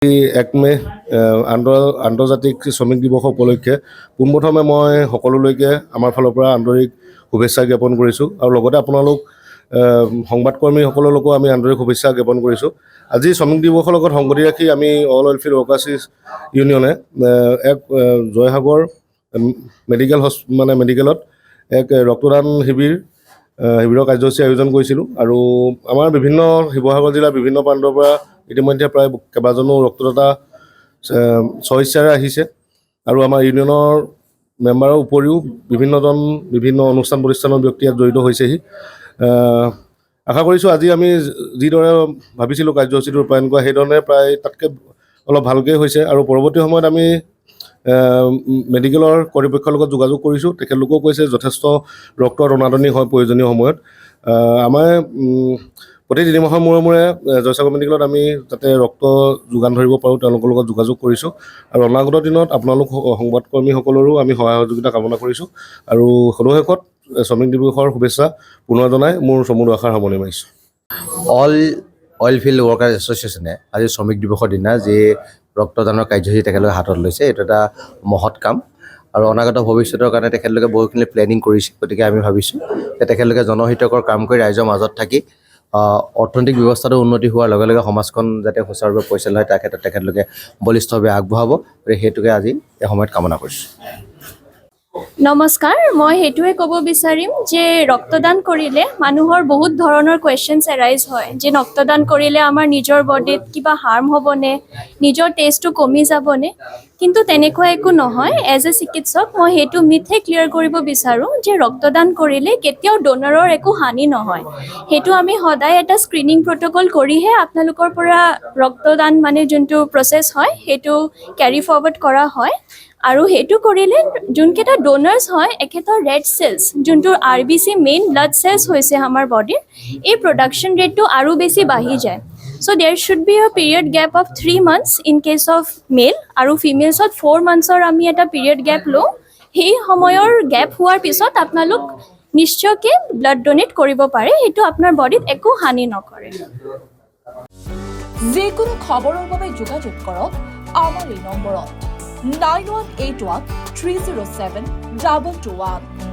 1 মে আন্তৰ্জাতিক শ্ৰমিক দিৱস উপলক্ষে পোনপ্ৰথমে মই সকলোলৈকে আমাৰ ফালৰ পৰা আন্তৰিক শুভেচ্ছা জ্ঞাপন কৰিছোঁ আৰু লগতে আপোনালোক সংবাদকৰ্মীসকলকো আমি আন্তৰিক শুভেচ্ছা জ্ঞাপন কৰিছোঁ। আজি শ্ৰমিক দিৱসৰ লগত সংগতি ৰাখি আমি অল ৱেলফেয়াৰ ৱৰ্কাৰ্ছ ইউনিয়নে এক জয়সাগৰ মেডিকেলত এক ৰক্তদান শিবিৰৰ কাৰ্যসূচী আয়োজন কৰিছিলোঁ আৰু আমাৰ বিভিন্ন শিৱসাগৰ জিলাৰ বিভিন্ন প্ৰান্তৰ পৰা ইতিমধ্যে প্ৰায় কেইবাজনো ৰক্তদাতা স্বেচ্ছাৰে আহিছে আৰু আমাৰ ইউনিয়নৰ মেম্বাৰৰ উপৰিও বিভিন্ন অনুষ্ঠান প্ৰতিষ্ঠানৰ ব্যক্তি ইয়াত জড়িত হৈছেহি। আশা কৰিছোঁ আজি আমি যিদৰে ভাবিছিলোঁ কাৰ্যসূচীটো ৰূপায়ণ কৰা সেইধৰণে প্ৰায় তাতকৈ অলপ ভালকৈ হৈছে আৰু পৰৱৰ্তী সময়ত আমি মেডিকেলৰ কৰ্তৃপক্ষৰ লগত যোগাযোগ কৰিছোঁ। তেখেতলোকেও কৈছে যথেষ্ট ৰক্তৰ টনাটনি হয় প্ৰয়োজনীয় সময়ত। আমাৰ প্ৰতি 3 মাহৰ মূৰে জয়সাগৰ মেডিকেলত আমি যাতে ৰক্ত যোগান ধৰিব পাৰোঁ তেওঁলোকৰ লগত যোগাযোগ কৰিছোঁ আৰু অনাগত দিনত আপোনালোক সংবাদকৰ্মীসকলৰো আমি সহায় সহযোগিতা কামনা কৰিছোঁ আৰু সদুশেষত শ্ৰমিক দিৱসৰ শুভেচ্ছা পুনৰ জনাই মোৰ চমু আশাৰ সামৰণি মাৰিছোঁ। অল অইলফিল্ড ৱৰ্কাৰ্ছ এছ'চিয়েশ্যনে আজি শ্ৰমিক দিৱসৰ দিনা যি ৰক্তদানৰ কাৰ্যসূচী তেখেতলোকে হাতত লৈছে, এইটো এটা মহৎ কাম আৰু অনাগত ভৱিষ্যতৰ কাৰণে তেখেতলোকে বহুখিনি প্লেনিং কৰিছে। গতিকে আমি ভাবিছোঁ যে তেখেতলোকে জনহিতকৰ কাম কৰি ৰাইজৰ মাজত থাকি অৰ্থনৈতিক ব্যৱস্থাটো উন্নতি হোৱাৰ লগে লগে সমাজখন যাতে সুচাৰুৰূপে পৰিচালনা হয় তাৰ ক্ষেত্ৰত তেখেতলোকে বলিষ্ঠভাৱে আগবঢ়াব। গতিকে সেইটোকে আজি এই সময়ত কামনা কৰিছোঁ। নমস্কাৰ, মই সেইটোৱে ক'ব বিচাৰিম যে ৰক্তদান কৰিলে মানুহৰ বহুত ধৰণৰ কুৱেশ্যনছ এৰাইজ হয় যে ৰক্তদান কৰিলে আমাৰ নিজৰ বডিত কিবা হাৰ্ম হ'বনে, নিজৰ টেষ্টটো কমি যাবনে, কিন্তু তেনেকুৱা একো নহয়। এজ এ চিকিৎসক মই সেইটো মিথে ক্লিয়াৰ কৰিব বিচাৰোঁ যে ৰক্তদান কৰিলে কেতিয়াও ডোনাৰৰ একো হানি নহয়। সেইটো আমি সদায় এটা স্ক্ৰিনিং প্ৰট'কল কৰিহে আপোনালোকৰ পৰা ৰক্তদান যোনটো প্ৰচেছ হয় সেইটো কেৰি ফৰৱাৰ্ড কৰা হয় আৰু সেইটো কৰিলে যোনকেইটা ডোনাৰ্ছ হয় এখেতৰ ৰেড চেলছ যোনটো RBC মেইন ব্লাড চেলছ হৈছে আমাৰ বডিৰ, এই প্ৰডাকশ্যন ৰেটটো আৰু বেছি বাঢ়ি যায়। So' there should be a period gap of 3 months in case of male আৰু ফিমেলছত 4 monthsৰ আমি এটা পিৰিয়ড গেপ লওঁ। সেই সময়ৰ গেপ হোৱাৰ পিছত আপোনালোক নিশ্চয়কৈ ব্লাড ডোনেট কৰিব পাৰে, সেইটো আপোনাৰ বডিত একো হানি নকৰে। যিকোনো খবৰৰ বাবে যোগাযোগ কৰক আমাৰ এই নম্বৰত 9181 307 221।